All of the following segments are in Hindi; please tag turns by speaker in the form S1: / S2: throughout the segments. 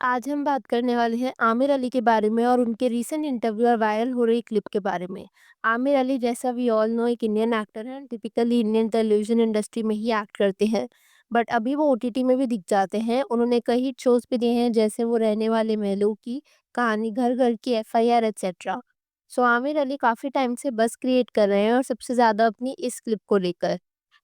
S1: आज हम बात करने वाले हैं आमिर अली के बारे में और उनके रीसेंट इंटरव्यू और वायरल हो रही क्लिप के बारे में। आमिर अली जैसा वी ऑल नो एक इंडियन एक्टर हैं, टिपिकली इंडियन टेलीविजन इंडस्ट्री में ही एक्ट करते हैं। बट अभी वो ओटीटी में भी दिख जाते हैं। उन्होंने कई हिट शोज भी दिए हैं, जैसे वो रहने वाले महलों की कहानी, घर घर की, एफआईआर एक्सेट्रा। सो आमिर अली काफी टाइम से बस क्रिएट कर रहे हैं और सबसे ज्यादा अपनी इस क्लिप को लेकर।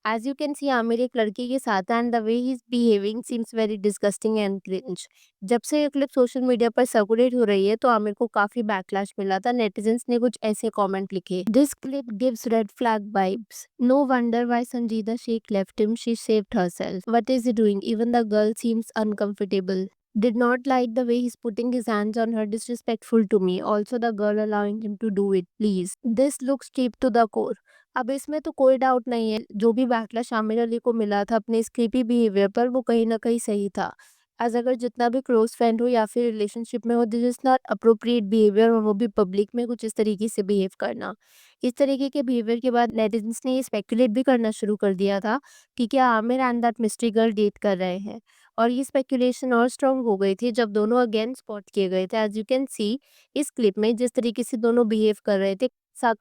S1: As you can see Aamir एक लड़की के साथ and the way he is behaving seems very disgusting and cringe. जब से ये क्लिप सोशल मीडिया पर सर्कुलेट हो रही है तो आमिर को काफी बैकलैश मिला था। नेटिजन्स ने कुछ ऐसे कमेंट लिखे, this clip gives red flag vibes, no wonder why Sanjeeda Shaikh left him, she saved herself, what is he doing, even the girl seems uncomfortable, did not like the way he's putting his hands on her, disrespectful to me, also the girl allowing him to do it, please, this looks cheap to the core। अब इसमें तो कोई डाउट नहीं है, जो भी बैकलैश आमिर अली को मिला था अपने इस क्रीपी बिहेवियर पर, वो कहीं ना कहीं सही था। एज अगर जितना भी क्लोज फ्रेंड हो या फिर रिलेशनशिप में हो, this is not appropriate behaviour, और वो भी पब्लिक में कुछ इस तरीके से बिहेव करना। इस तरीके के बिहेवियर के बाद नेटिजन्स ने ये स्पेकुलेट भी करना शुरू कर दिया था कि क्या Aamir and that mystery girl date कर रहे हैं। और ये स्पेकुलेशन और स्ट्रांग हो गई थी जब दोनों अगेन स्पॉट किए गए थे। एज यू कैन सी इस क्लिप में जिस तरीके से दोनों बिहेव कर रहे थे,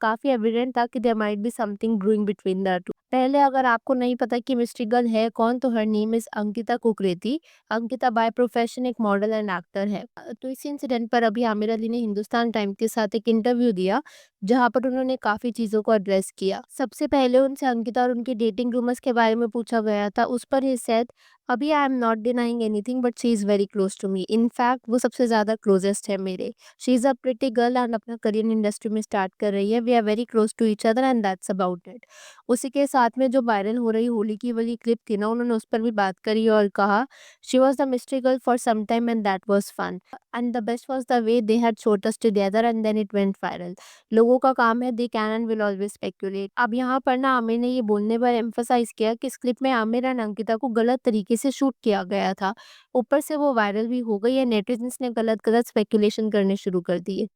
S1: काफी एविडेंट था कि there might be something brewing between the two. पहले अगर आपको नहीं पता कि मिस्ट्री गर्ल है कौन, तो her name is Ankita Kukreti. Ankita by profession एक मॉडल एंड एक्टर है। तो इस इंसिडेंट पर अभी आमिर अली ने हिंदुस्तान टाइम्स के साथ एक इंटरव्यू दिया, जहां पर उन्होंने काफी चीजों को एड्रेस किया। सबसे पहले उनसे अंकिता और उनकी डेटिंग रूमर्स के बारे में पूछा गया था। उस पर ही सेड, अभी I am not denying anything but she is very close to me, in fact वो सबसे ज़्यादा क्लोजेस्ट है मेरे। She is a pretty girl and अपना करियर इंडस्ट्री में स्टार्ट कर रही है। We are very close to each other and that's about it. उसी के साथ में जो वायरल हो रही होली की वाली क्लिप थी ना, उन्होंने उस पर भी बात करी और कहा, she was the mystery girl for some time and that was fun, and the best was the way they had showed us together and then it went viral. लोगों का काम है, they can and will always speculate. अब यहाँ पर ना आमिर ने ये बोलने पर एम्फसाइज किया कि इस क्लिप में आमिर एंड अंकिता को गलत तरीके से शूट किया गया था। ऊपर से वो वायरल भी हो गई है, नेटिजन्स ने गलत गलत स्पेकुलेशन करने शुरू कर दिए।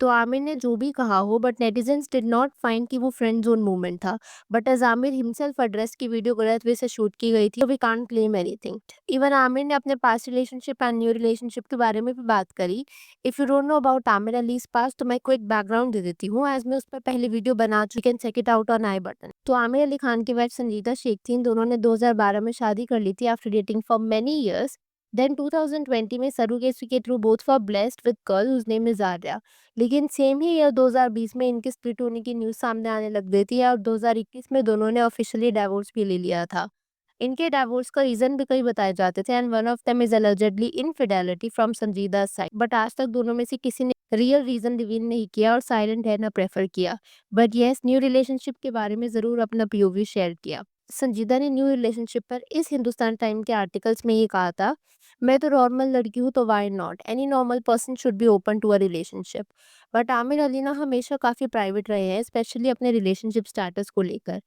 S1: तो आमिर ने जो भी कहा हो, but netizens did not find कि वो फ्रेंड जोन मूवमेंट था। But as Aamir himself address की वीडियो गलत वे से शूट की गई थी, we can't claim anything. Even Aamir ने अपने past relationship and new relationship के बारे में भी बात करी। If you don't know about Aamir Ali's past, तो मैं क्विक बैकग्राउंड दे देती हूँ, एज मैं उस पर पहले वीडियो बना चुकी, can check it out on I button. तो आमिर अली खान की वाइफ संजीदा शेख थी। इन दोनों ने 2012 में शादी कर ली थी after dating for many years. Then 2020 में सरुगेसी के through both were blessed with girl whose name is Arya. लेकिन सेम ही ईयर 2020 में इनकी स्प्लिट होने की न्यूज़ सामने आने लग गई थी और 2021 में दोनों ने ऑफिशियली डिवोर्स भी ले लिया था। इनके डिवोर्स का रीजन भी कई बताए जाते थे, and one of them is allegedly infidelity from संजीदा साइड, बट आज तक दोनों में से किसी ने रियल रीजन रिवील नहीं किया और साइलेंट रहना प्रेफर किया। बट येस, न्यू रिलेशनशिप के बारे में जरूर अपना पीओवी शेयर किया। संजीदा ने न्यू रिलेशनशिप पर इस हिंदुस्तान टाइम के आर्टिकल्स में ये कहा था, मैं तो नॉर्मल लड़की हूँ तो why not, any normal person should be open to a relationship. But Aamir Ali ना हमेशा काफ़ी प्राइवेट रहे हैं, स्पेशली अपने रिलेशनशिप स्टेटस को लेकर।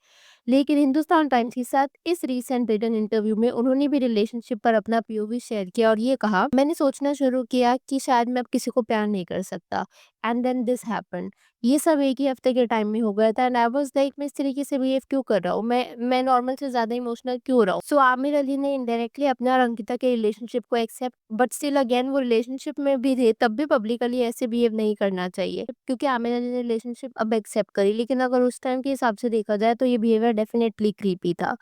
S1: लेकिन हिंदुस्तान टाइम्स के साथ इस रीसेंट रिटन इंटरव्यू में उन्होंने भी रिलेशनशिप पर अपना पीओवी शेयर किया और ये कहा, मैंने सोचना शुरू किया कि शायद मैं अब किसी को प्यार नहीं कर सकता, एंड देन दिस हैपेंड। ये सब एक ही हफ्ते के टाइम में हो गया था, एंड आई वाज लाइक, मैं इस तरीके से बिहेव क्यों कर रहा हूँ, मैं नॉर्मल से ज़्यादा इमोशनल क्यों हो रहा हूँ। सो आमिर अली ने इनडायरेक्टली अपने और अंकिता के रिलेशनशिप को एक्सेप्ट, बट स्टिल अगेन वो रिलेशनशिप में भी थे तब भी पब्लिकली ऐसे बिहेव नहीं करना चाहिए, क्योंकि आमिर अली ने रिलेशनशिप अब एक्सेप्ट करी। लेकिन अगर उस टाइम के हिसाब से देखा जाए तो ये बिहेवियर डेफिनेटली क्रीपी था।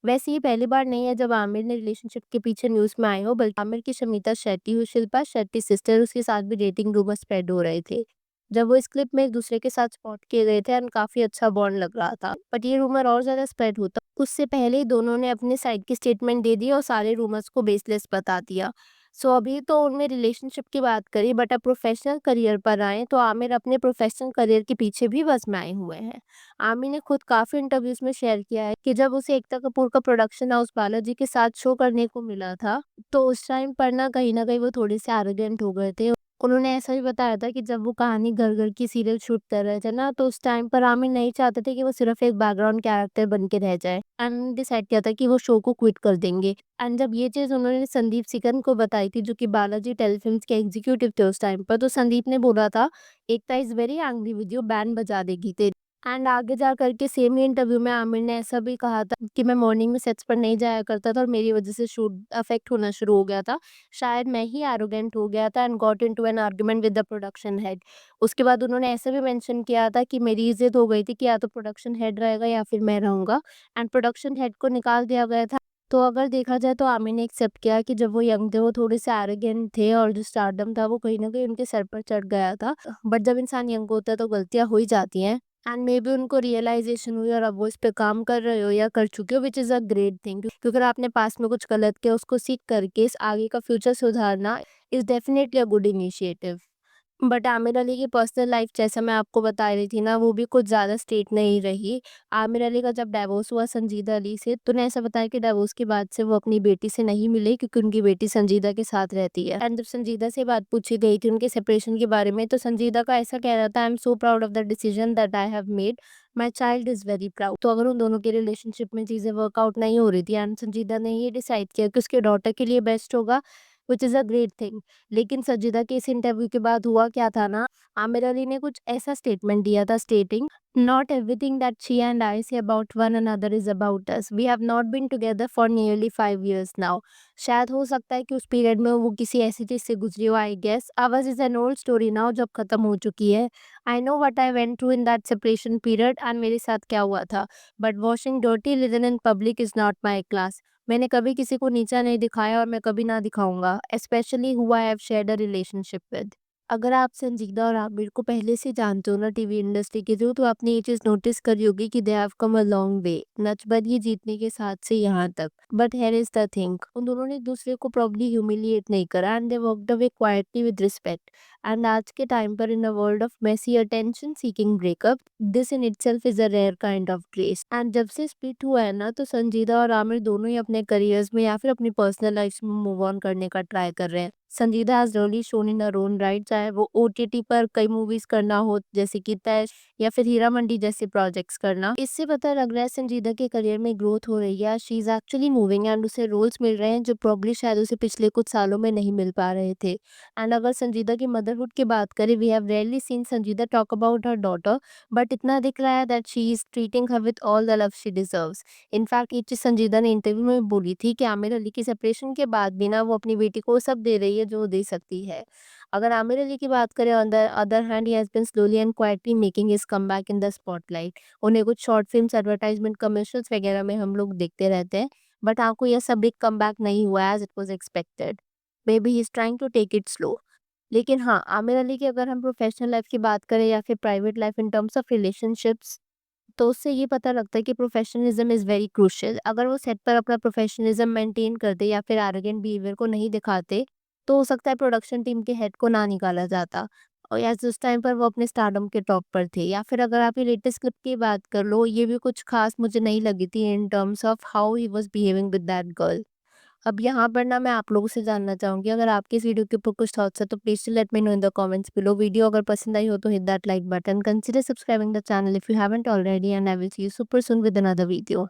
S1: वैसे ये पहली बार नहीं है जब आमिर ने रिलेशनशिप के पीछे न्यूज़ में आए हो, बल्कि आमिर की शमिता शेट्टी, शिल्पा शेट्टी सिस्टर, उसके साथ भी डेटिंग रूमर स्प्रेड हो रहे थे। जब वो इस क्लिप में एक दूसरे के साथ स्पॉट किए गए थे एंड काफी अच्छा बॉन्ड लग रहा था, बट ये रूमर और ज्यादा स्प्रेड होता उससे पहले ही दोनों ने अपने साइड की स्टेटमेंट दे दी और सारे रूमर्स को बेसलेस बता दिया। सो अभी तो उनमें रिलेशनशिप की बात करी, बट अब प्रोफेशनल करियर पर आए तो आमिर अपने प्रोफेशनल करियर के पीछे भी बस में आए हुए हैं। आमिर ने खुद काफी इंटरव्यूज में शेयर किया है कि जब उसे एकता कपूर का प्रोडक्शन हाउस बालाजी के साथ शो करने को मिला था, तो उस टाइम पर ना कहीं वो थोड़े से एरोगेंट हो गए थे। उन्होंने ऐसा भी बताया था कि जब वो कहानी घर घर की सीरियल शूट कर रहे थे ना, तो उस टाइम पर आमिर नहीं चाहते थे कि वो सिर्फ एक बैकग्राउंड कैरेक्टर बन के रह जाए, एंड डिसाइड किया था कि वो शो को क्विट कर देंगे। एंड जब ये चीज़ उन्होंने संदीप सिकंद को बताई थी, जो कि बालाजी टेलीफिल्म्स के एग्जीक्यूटिव थे उस टाइम पर, तो संदीप ने बोला था, Ekta is very angry with you, band बजा देगी तेरी। एंड आगे जा करके सेम ही इंटरव्यू में आमिर ने ऐसा भी कहा था कि मैं मॉर्निंग में सेट्स पर नहीं जाया करता था और मेरी वजह से शूट अफेक्ट होना शुरू हो गया था। शायद मैं ही एरोगेंट हो गया था and got into an argument with the production head. उसके बाद उन्होंने ऐसा भी मेंशन किया था कि मेरी इज़्ज़त हो गई थी कि या तो प्रोडक्शन हेड रहेगा या फिर मैं रहूँगा, एंड प्रोडक्शन हेड को निकाल दिया गया था। तो अगर देखा जाए तो आमिर ने एक्सेप्ट किया कि जब वो यंग थे वो थोड़े से एरोगेंट थे और जो स्टारडम था वो कहीं न कहीं उनके सर पर चढ़ गया था। बट जब इंसान यंग होता है तो गलतियाँ हो ही जाती हैं। एंड मे बी उनको रियलाइजेशन हुई और अब वो इस पे काम कर रहे हो या कर चुके हो, which is a great thing, क्योंकि अगर आपने पास्ट में कुछ गलत किया उसको सीख करके इस आगे का फ्यूचर सुधारना is definitely a good initiative. But Aamir Ali की पर्सनल लाइफ जैसा मैं आपको बता रही थी ना, वो भी कुछ ज़्यादा स्ट्रेट नहीं रही। आमिर अली का जब डिवोर्स हुआ संजीदा अली से, तो उन्हें ऐसा बताया कि डिवोर्स के बाद से वो अपनी बेटी से नहीं मिले क्योंकि उनकी बेटी संजीदा के साथ रहती है। एंड जब संजीदा से बात पूछी गई थी उनके सेपरेशन के बारे में, तो संजीदा का ऐसा कहना था, I am so proud of the decision that I have made, my child is very proud. तो अगर उन दोनों के रिलेशनशिप में चीज़ें वर्कआउट नहीं हो रही थी एंड संजीदा ने ये डिसाइड किया कि उसके डॉटर के लिए बेस्ट होगा, which is a great thing. लेकिन संजीदा के इस इंटरव्यू के बाद हुआ क्या था ना, आमिर अली ने कुछ ऐसा स्टेटमेंट दिया था stating, not everything that she and I say about one another is about us, we have not been together for nearly 5 years now. शायद हो सकता है कि उस पीरियड में वो किसी ऐसी चीज से गुजरी हो, आई गेस आवाज is an old story now, जब खत्म हो चुकी है। I know what I went through in that separation period and मेरे साथ क्या हुआ था, but washing dirty linen in public is not my class. मैंने कभी किसी को नीचा नहीं दिखाया और मैं कभी ना दिखाऊंगा, specially who I have shared a relationship with. अगर आप संजीदा और आमिर को पहले से जानते हो ना टीवी इंडस्ट्री के थ्रू, तो आपने ये चीज़ नोटिस करी होगी कि they have come a long way, Nach Baliye जीतने के साथ से यहाँ तक। But here is the thing, उन दोनों ने एक दूसरे को प्रॉब्ली ह्यूमिलिएट नहीं करा and they worked away quietly with respect. And आज के टाइम पर in a world of messy attention seeking breakup, this in itself is a rare kind of grace. And जब से स्प्लिट हुआ है ना, तो संजीदा और आमिर दोनों ही अपने करियर्स में या फिर अपनी पर्सनल लाइफ में मूव ऑन करने का ट्राई कर रहे हैं। संजीदा has really shown in her own right, चाहे वो ओटीटी पर कई मूवीज करना हो जैसे कि तैश या फिर हीरा मंडी जैसे प्रोजेक्ट्स करना। इससे पता लग रहा है संजीदा के करियर में ग्रोथ हो रही है, she is actually moving and उसे रोल्स मिल रहे हैं जो प्रॉब्ली शायद उसे पिछले कुछ सालों में नहीं मिल पा रहे थे। एंड अगर संजीदा की मदरहुड की बात करें, वी हैव रेयरली सीन संजीदा talk about her daughter, but इतना दिख रहा है that she is treating her with all the love she deserves. In fact ये चीज संजीदा ने इंटरव्यू में बोली थी कि आमिर अली की सेपरेशन के बाद भी ना वो अपनी बेटी को वो सब दे रही है जो वो दे सकती है। अगर आमिर अली की बात करें, on the other hand, he has been slowly and quietly making his comeback in the spotlight. उन्हें कुछ शॉर्ट फिल्म्स, एडवर्टाइजमेंट, कमर्शियल्स वगैरह में हम लोग देखते रहते हैं, बट आपको यह सब बिग कमबैक नहीं हुआ as it was expected. Maybe he is trying to take it slow. लेकिन हाँ, आमिर अली की अगर हम प्रोफेशनल लाइफ की बात करें या फिर private life in terms of relationships, तो उससे ये पता लगता है कि प्रोफेशनलिज्म इज़ वेरी क्रूशियल। अगर वो सेट पर अपना प्रोफेशनलिज्म मेंटेन करते या फिर एरोगेंट बिहेवियर को नहीं दिखाते, तो हो सकता है प्रोडक्शन टीम के हेड को ना निकाला जाता। और या जिस टाइम पर वो अपने स्टारडम के टॉप पर थे, या फिर अगर आप ये लेटेस्ट क्लिप की बात कर लो, ये भी कुछ खास मुझे नहीं लगी थी in terms of how he was behaving with that girl. अब यहाँ पर ना मैं आप लोगों से जानना चाहूँगी, अगर आपके इस वीडियो के ऊपर कुछ थॉट्स है तो please to let me know in the comments below. Video अगर पसंद आई हो तो hit that like button, consider subscribing the channel if you haven't already, and I will see you super soon with another video.